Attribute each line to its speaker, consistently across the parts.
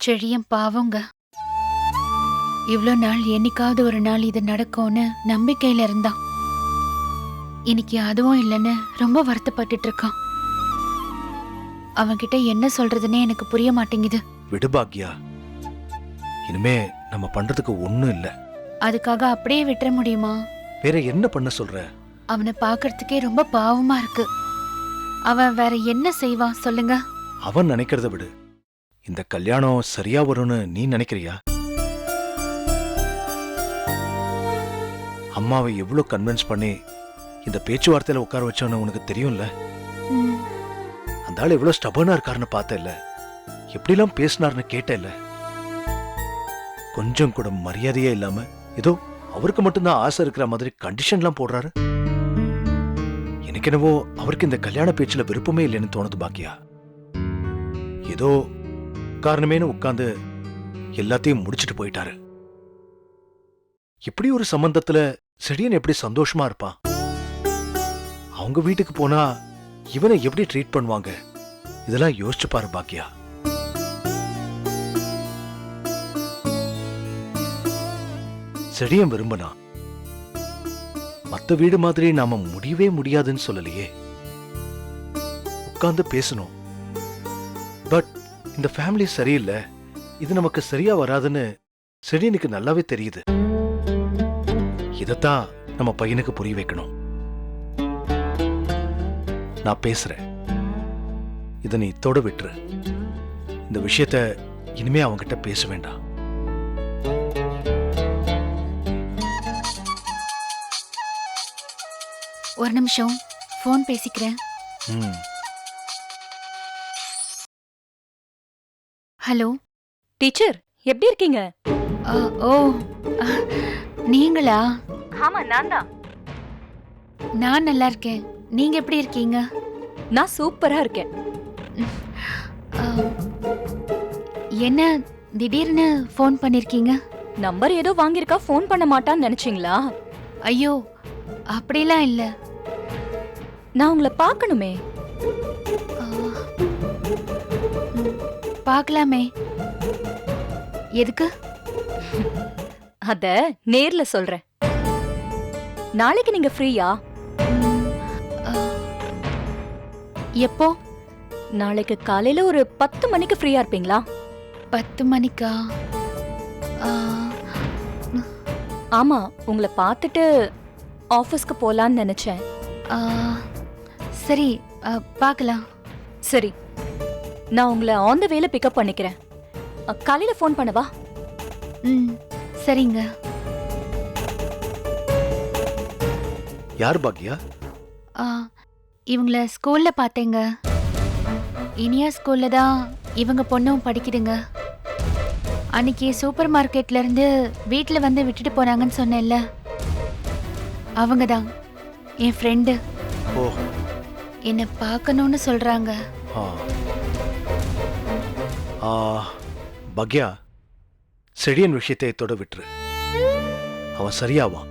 Speaker 1: செழியன் பாவங்க. இவ்ளோ நாள் என்னைக்காவது ஒரு நாள் இது நடக்கும்னு நம்பிக்கையில இருந்தான். இன்னைக்கு அதுவும் இல்லைன்னு ரொம்ப வருத்தப்பட்டுட்டு இருக்கான். அவன்கிட்ட என்ன சொல்றதுன்னே எனக்கு புரிய மாட்டேங்குது.
Speaker 2: விடு பாக்யா, இனிமே நம்ம பண்றதுக்கு ஒண்ணும் இல்ல.
Speaker 1: அதுக்காக அப்படியே விட்டுற முடியுமா?
Speaker 2: வேற என்ன பண்ண சொல்ற?
Speaker 1: அவனை பார்க்கறதுக்கே ரொம்ப பாவமா இருக்கு. அவன் வேற என்ன செய்வான் சொல்லுங்க?
Speaker 2: அவன் நினைக்கிறத விடு. இந்த கல்யாணம் சரியா வரும்னு நீ நினைக்கிறியா? அம்மாவை எவ்வளவு கன்வின்ஸ் பண்ணி இந்த பேச்சுவார்த்தையில உட்கார வச்சோன்னு உனக்கு தெரியும்ல.
Speaker 1: ம்,
Speaker 2: அந்த ஆள் எவ்வளவு ஸ்டபர்னா இருக்காருன்னு பார்த்தல, எப்படிலாம் பேசினார்னு கேட்டல. கொஞ்சம் கூட மரியாதையே இல்லாம ஏதோ அவருக்கு மட்டும்தான் ஆசை இருக்கிற மாதிரி கண்டிஷன்லாம் போடுறாரு. எனக்கு என்னவோ அவருக்கு இந்த கல்யாண பேச்சுல விருப்பமே இல்லைன்னு தோணுது பாக்கியா. ஏதோ காரணமேனு உட்கார்ந்து எல்லாத்தையும் முடிச்சிட்டு போயிட்டாரு. இப்படி ஒரு சம்பந்தத்துல செடியன் எப்படி சந்தோஷமா இருப்பான்? அவங்க வீட்டுக்கு போனா இவனை எப்படி ட்ரீட் பண்ணுவாங்க? இதெல்லாம் யோசிச்சு பாரு பாக்கியா. செடியன் விரும்பினா மத்த வீடு மாதிரி நாம முடியவே முடியாதுன்னு சொல்லலையே. உட்கார்ந்து பேசணும். பட் இந்த ஃபேமிலி சரியில்லை, இது நமக்கு சரியா வராதுன்னு செடியனுக்கு நல்லாவே தெரியுது. இதத்தான் நம்ம பையனுக்கு புரிய வைக்கணும். நான் பேசுறேன், இதை நீ தொட விட்டுரு. இந்த விஷயத்த இனிமே அவங்கிட்ட பேச வேண்டாம்.
Speaker 1: ஒரு நிமிஷம் போன் பேசிக்கிறேன்.
Speaker 2: ம்.
Speaker 1: ஹலோ
Speaker 3: டீச்சர், எப்படி இருக்கீங்க?
Speaker 1: ஓ அ, நீங்களா?
Speaker 3: ஆமா, நான் தான்.
Speaker 1: நான் நல்லா இருக்கேன். நீங்க எப்படி இருக்கீங்க?
Speaker 3: நான் சூப்பரா இருக்கேன்.
Speaker 1: அ, என்ன திடீர்னு ஃபோன் பண்ணிருக்கீங்க?
Speaker 3: நம்பர் ஏதோ வாங்கியிருக்கா, ஃபோன் பண்ண மாட்டான்னு நினைச்சீங்களா?
Speaker 1: ஐயோ, அப்படிலாம் இல்ல.
Speaker 3: நான் உங்களை பார்க்கணுமே.
Speaker 1: அ, பார்க்கலாமே. எதுக்கு?
Speaker 3: அத நேர்ல சொல்றேன். நாளைக்கு நீங்க ஃப்ரீயா?
Speaker 1: ம், அ, எப்போ?
Speaker 3: நாளைக்கு காலையில ஒரு 10 மணிக்கு ஃப்ரீயா இருப்பீங்களா?
Speaker 1: 10 மணிக்கா? அ,
Speaker 3: ஆமா, உங்களை பார்த்துட்டு ஆபீஸ்க்கு போலான்னு நினைச்சேன்.
Speaker 1: அ, சரி, பார்க்கலாம்.
Speaker 3: சரி, நான் உங்களை ஆன் த வேல பிக்கப் பண்ணிக்கிறேன். காலையில ஃபோன் பண்ணவா?
Speaker 1: ம், சரிங்க.
Speaker 2: யார் பாக்கியா?
Speaker 1: ஆ, இவங்கள ஸ்கூல்ல பார்த்தேங்க. இனியா ஸ்கூல்ல தான் இவங்க பொண்ணும் படிக்குதுங்க. அன்னைக்கு சூப்பர் மார்க்கெட்ல இருந்து வீட்ல வந்து விட்டுட்டு போனாங்கன்னு சொன்னேன்ல, அவங்க தான் என் ஃப்ரெண்டு.
Speaker 2: ஓ.
Speaker 1: என்னை பார்க்கணும்னு சொல்றாங்க.
Speaker 2: ஆ. ஆ, பாக்யா, செடியன் விஷயத்தை தொட விட்டுரு. அவன் சரியாவான்,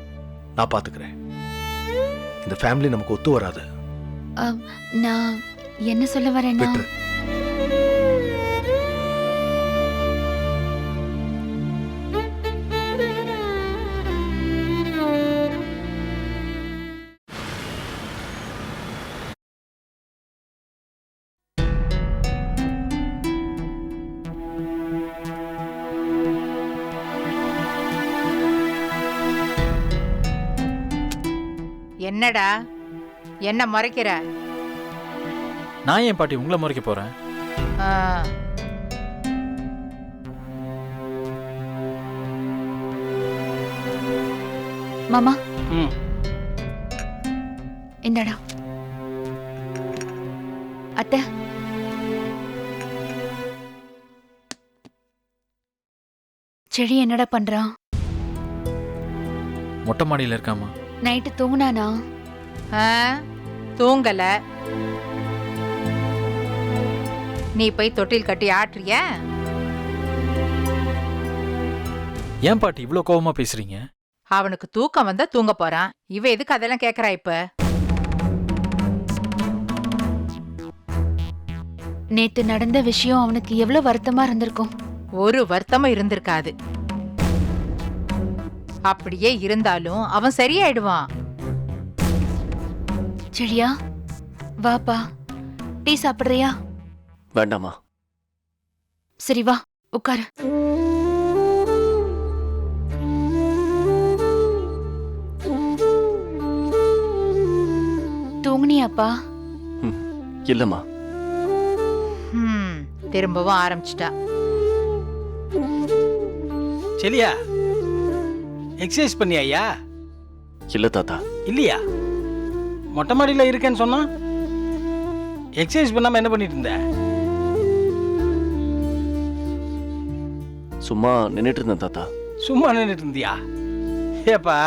Speaker 2: நான் பாத்துக்கிறேன். இந்த ஃபேமிலி நமக்கு ஒத்து வராது.
Speaker 1: நான் என்ன சொல்ல வரேன்னா,
Speaker 2: விட்டுரு.
Speaker 4: என்னடா என்ன முறைக்கிற?
Speaker 5: நான் ஏன் பாட்டி உங்களை முறைக்க போறேன்?
Speaker 4: ஆ,
Speaker 1: மாமா
Speaker 5: ம்.
Speaker 1: இந்தடா. அத்தை, செடி என்னடா பண்றான்?
Speaker 5: மொட்டை மாடியில் இருக்காமா?
Speaker 1: நைட்டு தூங்குனானா?
Speaker 4: ஆ, தூங்கல. நீ போய் தொட்டில் கட்டி ஆட்டுறிய?
Speaker 5: ஏன் பாட்டி இவ்வளோ கோவமா பேசுறீங்க?
Speaker 4: அவனுக்கு தூக்கம் வந்தா தூங்க போறான். இவ எதுக்கு அதெல்லாம் கேக்குறா இப்ப?
Speaker 1: நேத்து நடந்த விஷயம் அவனுக்கு எவ்வளவு வருத்தமா இருந்திருக்கும்.
Speaker 4: ஒரு வருத்தமும் இருந்திருக்காது. அப்படியே இருந்தாலும் அவன் சரியாயிடுவான்.
Speaker 1: செழியா, வாப்பா. டீ சாப்பிடுறியா?
Speaker 6: வேண்டாமா.
Speaker 1: சரி வா, உட்காரு. தூங்குனியாப்பா?
Speaker 6: இல்லம்மா.
Speaker 4: திரும்பவும் ஆரம்பிச்சிட்டா.
Speaker 7: செலியா, எக்ஸசைஸ் பண்ணியா ஐயா?
Speaker 6: இல்ல தாத்தா.
Speaker 7: இல்லையா? மொட்டை மாடியில் இருக்கேன்னு சொன்னா எக்ஸசைஸ் பண்ணாம என்ன பண்ணிட்டு இருந்த?
Speaker 6: சும்மா நின்னுட்டு இருந்தேன் தாத்தா.
Speaker 7: சும்மா நின்றுட்டு இருந்தியா? ஏப்பா,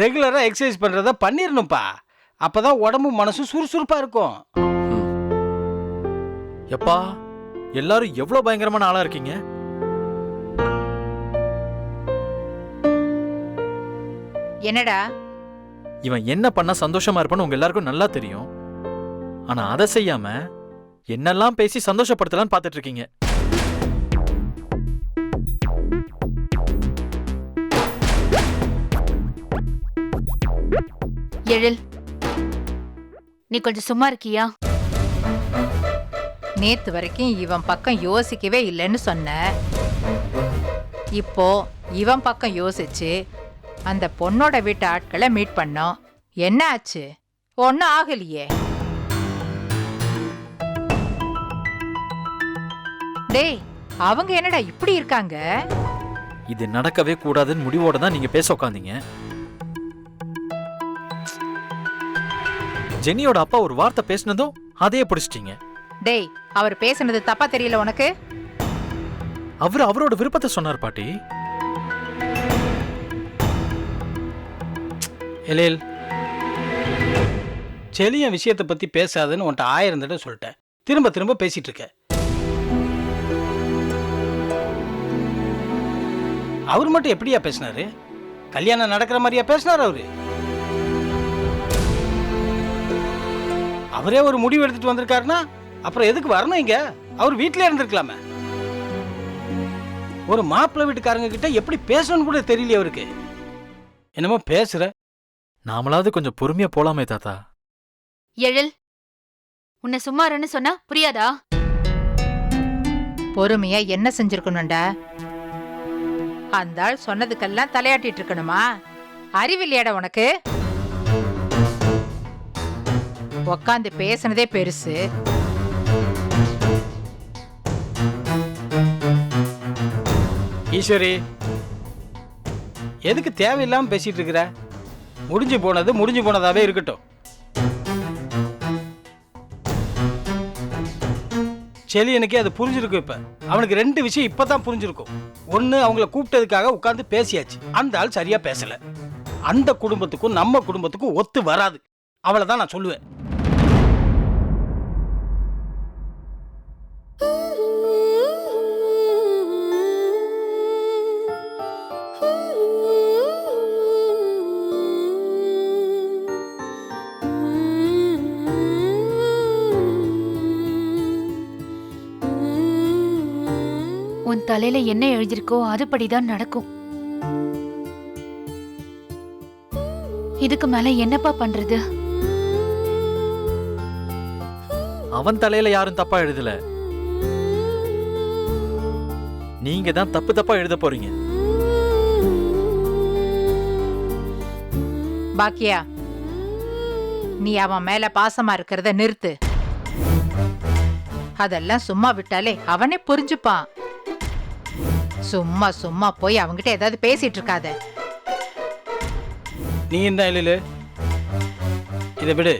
Speaker 7: ரெகுலரா எக்ஸசைஸ் பண்றத பண்ணிடணும்ப்பா. அப்பதான் உடம்பு மனசு சுறுசுறுப்பா இருக்கும்.
Speaker 5: எப்பா எல்லாரும் எவ்வளவு பயங்கரமான ஆளா இருக்கீங்க.
Speaker 4: என்னடா?
Speaker 5: இவன் என்ன பண்ணா சந்தோஷமா இருப்பான்னு உங்க எல்லாருக்கும் நல்லா தெரியும். ஆனா அதை செய்யாம என்னெல்லாம் பேசி சந்தோஷப்படுத்தலான்னு பாத்துட்டு இருக்கீங்க.
Speaker 1: எழில், நீ கொஞ்சம் சும்மா இருக்கியா?
Speaker 4: நேத்து வரைக்கும் இவன் பக்கம் யோசிக்கவே இல்லைன்னு சொன்ன. இப்போ இவன் பக்கம் யோசிச்சு அந்த பொண்ணோட வீட்டு ஆட்களை மீட் பண்ணோம். என்ன ஆச்சு? ஒன்னும் ஆகலையே. டேய், அவங்க என்னடா இப்படி இருக்காங்க?
Speaker 5: இது நடக்கவே கூடாதுன்னு முடிவோட தான் நீங்க பேச உட்காந்தீங்க. ஜெனியோட அப்பா ஒரு வார்த்தை பேசினதும் அதையே பிடிச்சிட்டீங்க.
Speaker 4: டேய், அவர் பேசுனது தப்பா தெரியல உனக்கு?
Speaker 5: அவரோட விருப்பத்தை சொன்னார் பாட்டி.
Speaker 7: எழில், செலியன் விஷயத்தை பத்தி பேசாதுன்னு உன்ட்ட 1000 தடவை சொல்லிட்டேன். திரும்ப திரும்ப பேசிட்டு இருக்க. அவர் மட்டும் எப்படியா பேசினாரு? கல்யாணம் நடக்கிற மாதிரியா பேசினார் அவரு? அவரே ஒரு முடிவு எடுத்துட்டு வந்திருக்காருன்னா அப்புறம் எதுக்கு வரணும் இங்க? அவர் வீட்டிலே இருந்திருக்கலாமே. ஒரு மாப்பிள்ளை வீட்டுக்காரங்க கிட்ட எப்படி பேசணும்னு கூட தெரியல அவருக்கு. என்னமோ பேசுற.
Speaker 5: நாமளாவது கொஞ்சம் பொறுமையா போலாமே தாத்தா.
Speaker 1: எழில், உன்னை சும்மா இருன்னு சொன்னா புரியாதா?
Speaker 4: பொறுமையா என்ன செஞ்சிருக்கணும்டா? அந்த ஆள் சொன்னதுக்கெல்லாம் தலையாட்டிட்டு இருக்கணுமா? அறிவில்லையாடா உனக்கு? உக்காந்து பேசுனதே பெருசு.
Speaker 7: ஈஸ்வரி, எதுக்கு தேவையில்லாம பேசிட்டு இருக்கிற? முடிஞ்சு போனது முடிஞ்சு போனதாவே இருக்கட்டும். செலியனுக்கு அது புரிஞ்சிருக்கும். இப்ப அவனுக்கு 2 விஷயம் இப்பதான் புரிஞ்சிருக்கும். ஒண்ணு, அவங்கள கூப்பிட்டதுக்காக உட்கார்ந்து பேசியாச்சு. அந்த ஆள் சரியா பேசல. அந்த குடும்பத்துக்கும் நம்ம குடும்பத்துக்கும் ஒத்து வராது. அவ்வளவுதான் நான் சொல்லுவேன்.
Speaker 1: உன் தலையில என்ன எழுதிருக்கோ அதுபடிதான் நடக்கும். இதுக்கு மேல என்னப்பா பண்றது?
Speaker 5: அவன் தலையில யாரும் தப்பா எழுதல. நீங்க தான் தப்பு தப்பா எழுத போறீங்க.
Speaker 4: பாக்கியா, நீ அவன் மேல பாசமா இருக்கிறத நிறுத்து. அதெல்லாம் சும்மா விட்டாலே அவனே புரிஞ்சுப்பான். சும்மா சும்மா போய் அவங்கிட்ட ஏதாவது பேசிட்டு இருக்காத.
Speaker 7: நீ என்ன எழிலு, இதை விடு.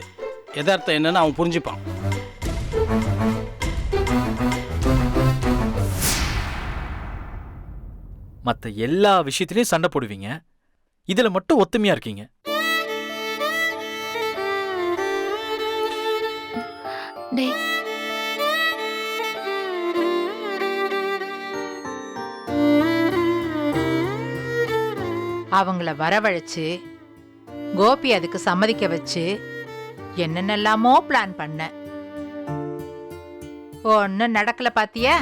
Speaker 7: யதார்த்தம் என்னன்னு அவன் புரிஞ்சுப்பான்.
Speaker 5: மத்த எல்லா விஷயத்திலயும் சண்டை போடுவீங்க, இதுல மட்டும் ஒத்துமையா இருக்கீங்க.
Speaker 1: டேய்,
Speaker 4: அவங்கள வரவழைச்சு கோபி அதுக்கு சம்மதிக்க வச்சு என்னென்னலாமோ பிளான் பண்ண. ஒன்னும் நடக்கல பாத்தியா?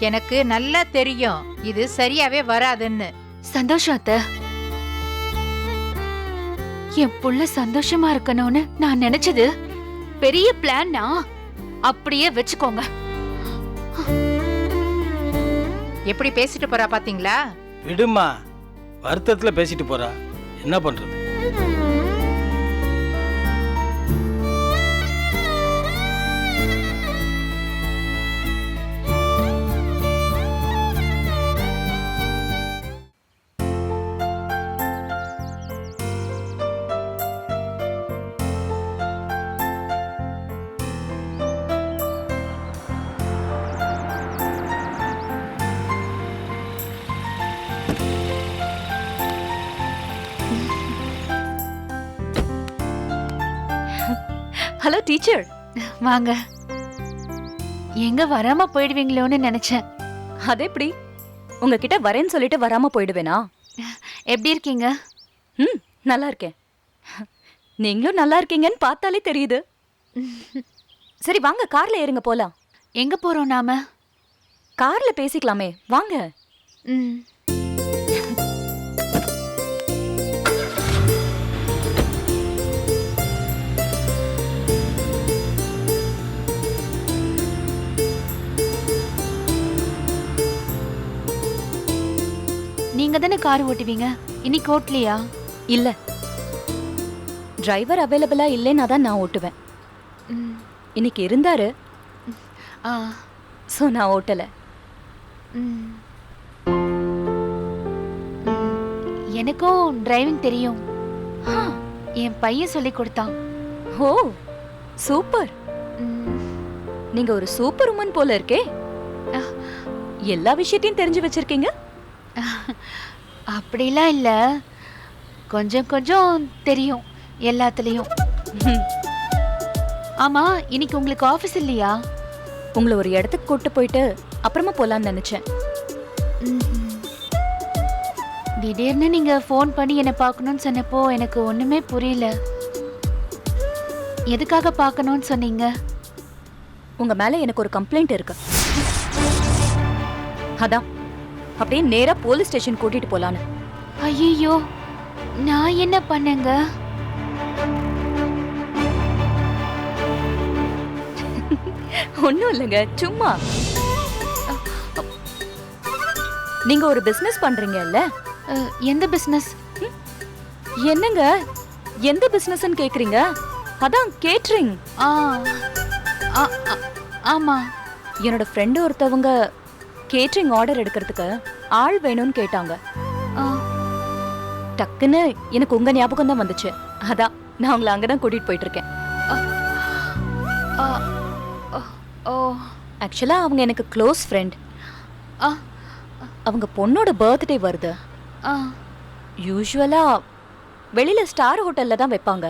Speaker 4: எனக்கு நல்லா தெரியும் இது சரியாவே வராதுன்னு.
Speaker 1: சந்தோஷம் அத்தை. என் புள்ள சந்தோஷமா இருக்கணும்னு நான் நினைச்சது பெரிய பிளான்னா அப்படியே வச்சுக்கோங்க.
Speaker 4: எப்படி பேசிட்டு போறா பாத்தீங்களா?
Speaker 7: விடுமா, வருத்தத்துல பேசிட்டு போறா, என்ன பண்றது?
Speaker 3: Hello teacher.
Speaker 1: வாங்க. எங்க வராம போயிடுவீங்களோன்னு நினைச்சேன்.
Speaker 3: அது எப்படி? உங்ககிட்ட வரேன்னு சொல்லிட்டு வராம போயிடுவேனா?
Speaker 1: எப்படி இருக்கீங்க?
Speaker 3: நல்லா இருக்கேன். நீங்களும் நல்லா இருக்கீங்கன்னு பார்த்தாலே தெரியுது. சரி வாங்க, கார்ல ஏறுங்க போலாம்.
Speaker 1: எங்க போறோம் நாம?
Speaker 3: கார்ல பேசிக்கலாமே, வாங்க.
Speaker 1: ம். நீங்க தானே கார் ஓட்டுவீங்க, இன்னைக்கு ஓட்டலையா?
Speaker 3: இல்ல, டிரைவர் அவைலபிளா இல்லைன்னா தான் நான் ஓட்டுவேன்.
Speaker 1: ம்.
Speaker 3: இன்னைக்கு இருந்தாரு,
Speaker 1: ஆ.
Speaker 3: சோ நான் ஓட்டல.
Speaker 1: ம். எனக்கும் டிரைவிங் தெரியும். என் பையன் சொல்லி கொடுத்தான்.
Speaker 3: ஓ சூப்பர்.
Speaker 1: ம்.
Speaker 3: நீங்க ஒரு சூப்பர் உமன் போல இருக்கே. எல்லா விஷயத்தையும் தெரிஞ்சு வச்சிருக்கீங்க.
Speaker 1: அப்படிலாம் இல்ல, கொஞ்சம் கொஞ்சம் தெரியும் எல்லாத்துலயும். ஆமா, இன்னைக்கு உங்களுக்கு ஆபீஸ் இல்லையா?
Speaker 3: உங்களை ஒரு இடத்துக்கு கூட்டு போயிட்டு அப்புறமா போலான்னு நினைச்சேன்.
Speaker 1: திடீர்னு நீங்க ஃபோன் பண்ணி என்ன பார்க்கணும்னு சொன்னப்போ எனக்கு ஒண்ணுமே புரியல. எதுக்காக பார்க்கணும்னு சொன்னீங்க?
Speaker 3: உங்க மேல எனக்கு ஒரு கம்ப்ளைண்ட் இருக்கு. அதான் அப்படியே நேரா போலீஸ் ஸ்டேஷன் கூட்டிட்டு போலான்னு.
Speaker 1: ஐயோ, நான் என்ன பண்ணேங்க?
Speaker 3: ஒண்ணும் இல்லைங்க, சும்மா. நீங்க ஒரு பிசினஸ் பண்றீங்கல்ல?
Speaker 1: எந்த பிசினஸ்?
Speaker 3: என்னங்க எந்த பிசினஸ்ன்னு கேக்குறீங்க? அதான் கேட்டரிங்.
Speaker 1: ஆமா.
Speaker 3: என்னோட ஃப்ரெண்டு ஒருத்தவங்க கேட்டரிங் ஆர்டர் எடுக்கிறதுக்கு ஆள் வேணும்னு கேட்டாங்க. டக்குன்னு எனக்கு உங்க ஞாபகம் தான் வந்துச்சு. அதான் நான் உங்களை அங்கதான் கூட்டிட்டு போயிட்டு இருக்கேன். ஆக்சுவலா அவங்க எனக்கு க்ளோஸ் ஃப்ரெண்ட். அவங்க பொண்ணோட பர்த்டே வருது. யூஸ்வலா வெளியில ஸ்டார் ஹோட்டல்ல தான் வைப்பாங்க.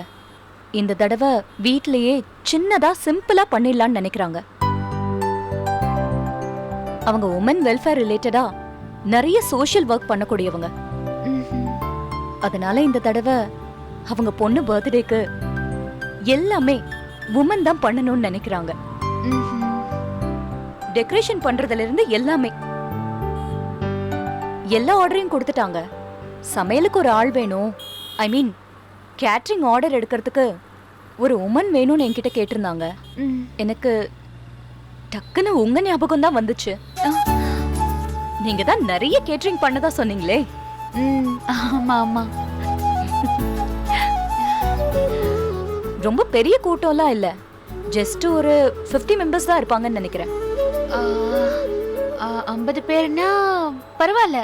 Speaker 3: இந்த தடவை வீட்லயே சின்னதா சிம்பிளா பண்ணிடலான்னு நினைக்கிறாங்க. அவங்க உமன் வெல்ஃபேர் ரிலேட்டடா நிறைய சோஷியல் ஒர்க் பண்ணக்கூடியவங்க. அதனால இந்த தடவை அவங்க பொண்ணு பர்த்டேக்கு எல்லாமே உமன் தான் பண்ணணும்னு நினைக்கிறாங்க. டெக்கரேஷன் பண்றதுல இருந்து எல்லாமே. எல்லா ஆர்டரையும் கொடுத்துட்டாங்க. சமையலுக்கு ஒரு ஆள் வேணும், ஐ மீன் கேட்டரிங் ஆர்டர் எடுக்கிறதுக்கு ஒரு உமன் வேணும்னு என்கிட்ட கேட்டிருந்தாங்க. எனக்கு டக்குன்னு உங்க ஞாபகம் தான் வந்துச்சு. நீங்க தான் நிறைய கேட்டரிங் பண்ணதா சொன்னீங்களே.
Speaker 1: ஆமா ஆமா.
Speaker 3: ரொம்ப பெரிய கூட்டம்லாம் இல்ல, ஜஸ்ட் ஒரு 50 மெம்பர்ஸ் தான் இருப்பாங்கன்னு நினைக்கிறேன்.
Speaker 1: 50 பேர்னா பரவாயில்ல,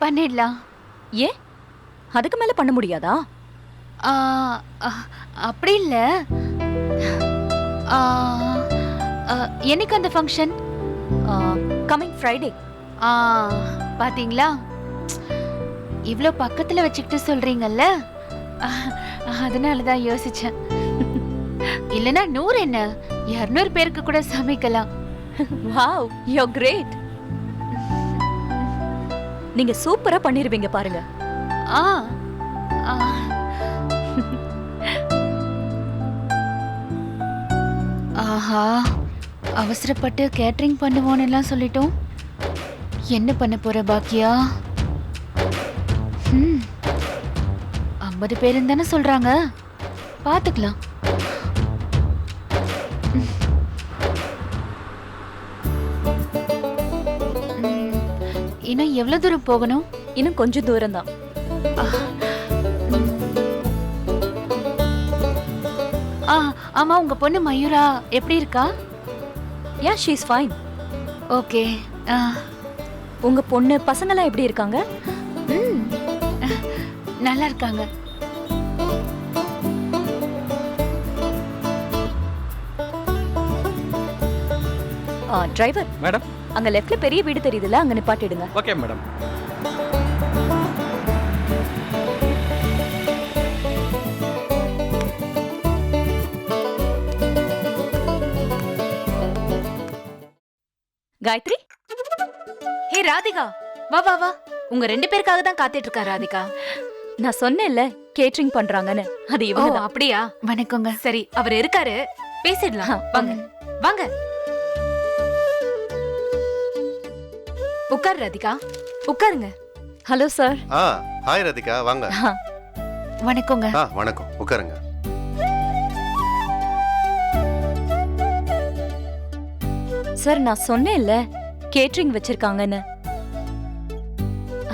Speaker 1: பண்ணிடலாம்.
Speaker 3: ஏன் அதுக்கு மேல பண்ண முடியாதா?
Speaker 1: அப்படி இல்ல. என்னைக்கு அந்த ஃபங்க்ஷன்?
Speaker 3: Coming Friday.
Speaker 1: பாத்தீங்களா, இவ்ளோ பக்கத்துல வச்சுக்கிட்டு சொல்றீங்கல்ல, அதனாலதான் யோசிச்சேன். இல்லனா 100 என்ன 200 பேருக்கு கூட சமைக்கலாம்.
Speaker 3: Wow, you are great. நீங்க சூப்பரா பண்ணிருவீங்க பாருங்க.
Speaker 1: ஆஹா, அவசரப்பட்டு கேட்டரிங் பண்ணுவோன்னு எல்லாம் சொல்லிட்டோம். என்ன பண்ண போற பாக்கியா? 50 பேருன்னு தானே சொல்றாங்க, பாத்துக்கலாம். இன்னும் எவ்வளவு தூரம் போகணும்?
Speaker 3: இன்னும் கொஞ்சம் தூரம் தான்.
Speaker 1: ஆமா, உங்க பொண்ணு மயூரா எப்படி இருக்கா?
Speaker 3: Yeah, she is fine.
Speaker 1: Okay.
Speaker 3: உங்க பொண்ணு பசங்கெல்லாம் எப்படி இருக்காங்க?
Speaker 1: நல்லா இருக்காங்க.
Speaker 3: Driver
Speaker 7: madam.
Speaker 3: அங்க லெஃப்ட்ல பெரிய வீடு தெரியுதுல, அங்க நிப்பாட்டிடுங்க.
Speaker 7: Okay madam.
Speaker 3: Gayathri,
Speaker 8: hey Radhika, வா வா வா. உங்க 2 பேருக்காக தான் காத்துட்டு இருக்கா ராதிகா.
Speaker 3: நான் சொன்னேன்ல கேட்டரிங் பண்றாங்கன்னு, அது
Speaker 8: ஓ
Speaker 3: இவங்க தான்.
Speaker 8: அப்படியா?
Speaker 1: வணக்கங்க.
Speaker 8: சரி, அவர் இருக்காரு, பேசிடலாம். வாங்க வாங்க, உட்கார் ராதிகா, உட்காருங்க.
Speaker 3: Hello sir.
Speaker 9: ஹாய் ராதிகா, வாங்க.
Speaker 1: வணக்கங்க.
Speaker 9: வணக்கம், உட்காருங்க.
Speaker 3: சார், நான் சொன்னேன்ல கேட்டரிங் வச்சிருக்காங்கன்னு,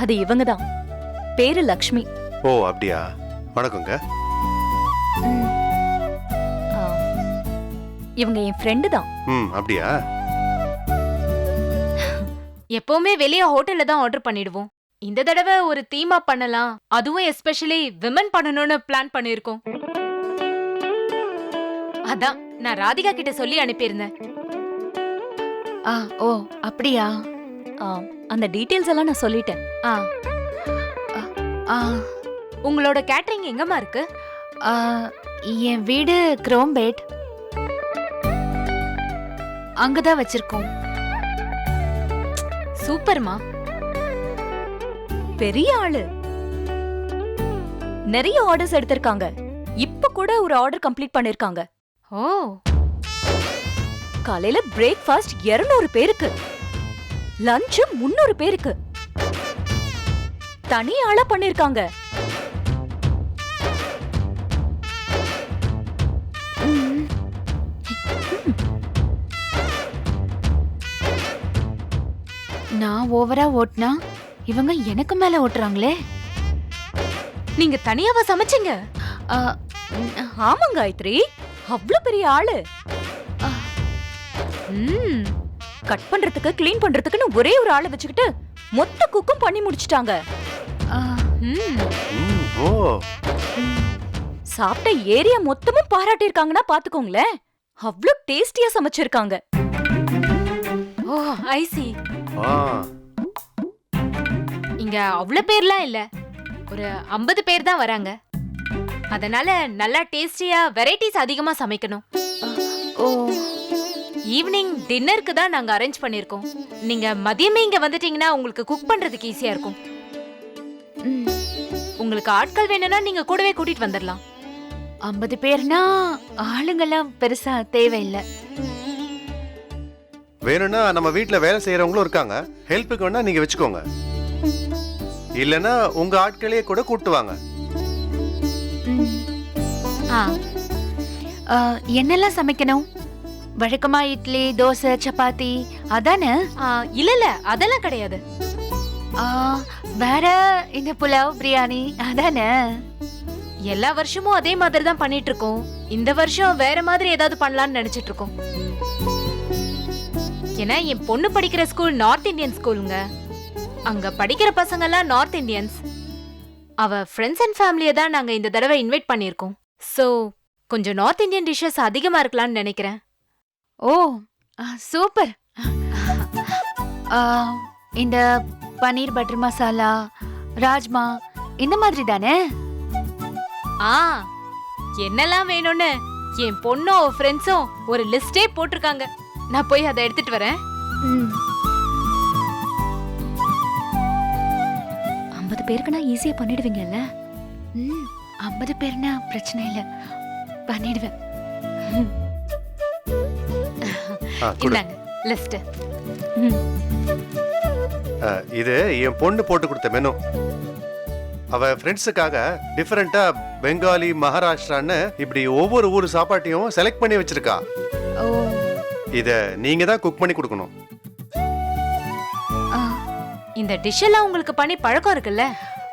Speaker 3: அது இவங்க தான். பேரு லக்ஷ்மி.
Speaker 9: ஓ அப்படியா, வணக்கங்க.
Speaker 3: ஆ, இவங்க என் ஃப்ரெண்டு தான்.
Speaker 9: அப்படியா?
Speaker 8: எப்பவுமே வெளிய ஹோட்டல்ல தான் ஆர்டர் பண்ணிடுவோம். இந்த தடவை ஒரு தீமா பண்ணலாம், அதுவும் எஸ்பெஷலி விமன் பண்ணணும்னு பிளான் பண்ணிருக்கோம். அதான் நான் ராதிகா கிட்ட சொல்லி அனுப்பியிருந்தேன்.
Speaker 1: ஓ அப்படியா?
Speaker 3: அந்த டீடைல்ஸ் எல்லாம் நான் சொல்லிட்டேன்.
Speaker 8: உங்களோட கேட்டரிங் எங்கம்மா இருக்கு?
Speaker 1: என் வீடு குரோம்பேட், அங்கதான் வச்சிருக்கோம்.
Speaker 8: சூப்பர்மா,
Speaker 3: பெரிய ஆளு. நிறைய ஆர்டர்ஸ் எடுத்திருக்காங்க. இப்ப கூட ஒரு ஆர்டர் கம்ப்ளீட் பண்ணிருக்காங்க.
Speaker 8: ஓ,
Speaker 3: காலையில பிரேக்ஃபாஸ்ட் 200 பேருக்கு, லஞ்ச் 300 பேருக்கு. தனி ஆளா பண்ணிருக்காங்க.
Speaker 1: நான் ஓவரா ஓட்டுனா இவங்க எனக்கு மேல ஓட்டுறாங்களே.
Speaker 8: நீங்க தனியாவா சமைச்சீங்க?
Speaker 3: ஆமா காயத்ரி, அவ்வளவு பெரிய ஆளு. கட் பண்றதுக்கு கிளீன் பண்றதுக்குன்னு ஒரே ஒரு ஆளை வச்சுக்கிட்டு மொத்த குக்கும் பண்ணி முடிச்சிட்டாங்க.
Speaker 9: ஓ,
Speaker 3: சாப்பிட்ட ஏரியா மொத்தமும் பாராட்டியிருக்காங்கன்னா பாத்துக்கோங்களேன். அவ்வளவு டேஸ்டியா சமைச்சிருக்காங்க.
Speaker 8: ஓ ஐ சி.
Speaker 9: ஆ,
Speaker 8: இங்க அவ்வளவு பேர்லாம் இல்ல, ஒரு 50 பேர் தான் வராங்க. அதனால நல்லா டேஸ்டியா வெரைட்டிஸ் அதிகமா சமைக்கணும்.
Speaker 1: ஓ,
Speaker 8: ஈவினிங் டின்னருக்கு தான் நாங்க அரேஞ்ச் பண்ணிருக்கோம். நீங்க மதியமே இங்க வந்துட்டீங்கன்னா உங்களுக்கு குக் பண்றதுக்கு ஈஸியா இருக்கும். உங்களுக்கு ஆட்கள் வேணும்னா நீங்க கூடவே கூட்டிட்டு வந்துடலாம்.
Speaker 1: 50 பேர்னா ஆளுங்கெல்லாம் பெருசா தேவையில்லை.
Speaker 9: வேணும்னா நம்ம வீட்ல வேலை செய்யறவங்களும் இருக்காங்க, ஹெல்ப்புக்கு வேணா நீங்க வச்சுக்கோங்க. இல்லனா உங்க ஆட்களே கூட கூட்டு வாங்க.
Speaker 1: என்னெல்லாம் சமைக்கணும்? வழக்கமா இட்லி, தோசை, சப்பாத்தி அதானே?
Speaker 8: இல்ல இல்ல, அதெல்லாம் கிடையாது.
Speaker 1: வேற இந்த புலாவ், பிரியாணி அதானே?
Speaker 8: எல்லா வருஷமும் அதே மாதிரி தான் பண்ணிட்டு இருக்கோம். இந்த வருஷம் வேற மாதிரி ஏதாவது பண்ணலாம்னு நினைச்சிட்டு இருக்கோம். ஏன்னா என் பொண்ணு படிக்கிற ஸ்கூல் நார்த் இந்தியன் ஸ்கூலுங்க. அங்க படிக்கிற பசங்க எல்லாம் நார்த் இந்தியன்ஸ். அவ ஃப்ரெண்ட்ஸ் அண்ட் ஃபேமிலியை தான் நாங்க இந்த தடவை இன்வைட் பண்ணியிருக்கோம். சோ கொஞ்சம் நார்த் இந்தியன் டிஷ்ஷஸ் அதிகமா இருக்கலாம்னு நினைக்கிறேன்.
Speaker 1: ஓ சூப்பர். இந்த பன்னீர் பட்டர் மசாலா, ராஜ்மா இந்த மாதிரி தானே?
Speaker 8: என்னெல்லாம் வேணும்னு என் பொண்ணும் ஃப்ரெண்ட்ஸும் ஒரு லிஸ்டே போட்டிருக்காங்க. நான் போய் அதை எடுத்துட்டு வரேன்.
Speaker 3: 50 பேருக்குனா ஈஸியா பண்ணிடுவீங்கல்ல?
Speaker 1: 50 பேர்னா பிரச்சனை இல்லை, பண்ணிடுவேன்.
Speaker 9: கொடு.
Speaker 8: இந்தாங்க லிஸ்ட்.
Speaker 9: இது என் பொண்ணு போட்டு கொடுத்த மெனு. அவ ஃப்ரெண்ட்ஸுக்காக டிஃபரெண்டா பெங்காலி, மகாராஷ்டிரான்னு இப்படி ஒவ்வொரு ஊர் சாப்பாட்டையும் செலக்ட் பண்ணி வச்சிருக்கா.
Speaker 1: ஓ
Speaker 9: இத நீங்க தான் குக் பண்ணி கொடுக்கணும்.
Speaker 1: ஆ
Speaker 8: இந்த டிஷ் எல்லாம் உங்களுக்கு பண்ணி பழக்கம் இருக்குல்ல?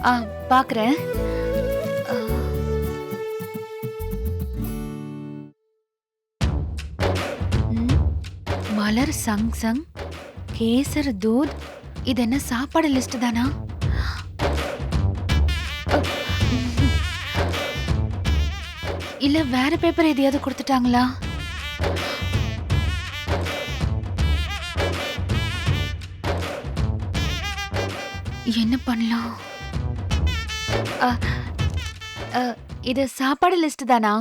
Speaker 1: ஆ பாக்குறேன். மலர் சங் சங், கேசர் தூத், இது என்ன சாப்பாடு லிஸ்ட் தானா? இல்ல வேற பேப்பர் எதையாவது கொடுத்துட்டாங்களா? என்ன பண்ணலாம்? இது சாப்பாடு லிஸ்ட் தானா?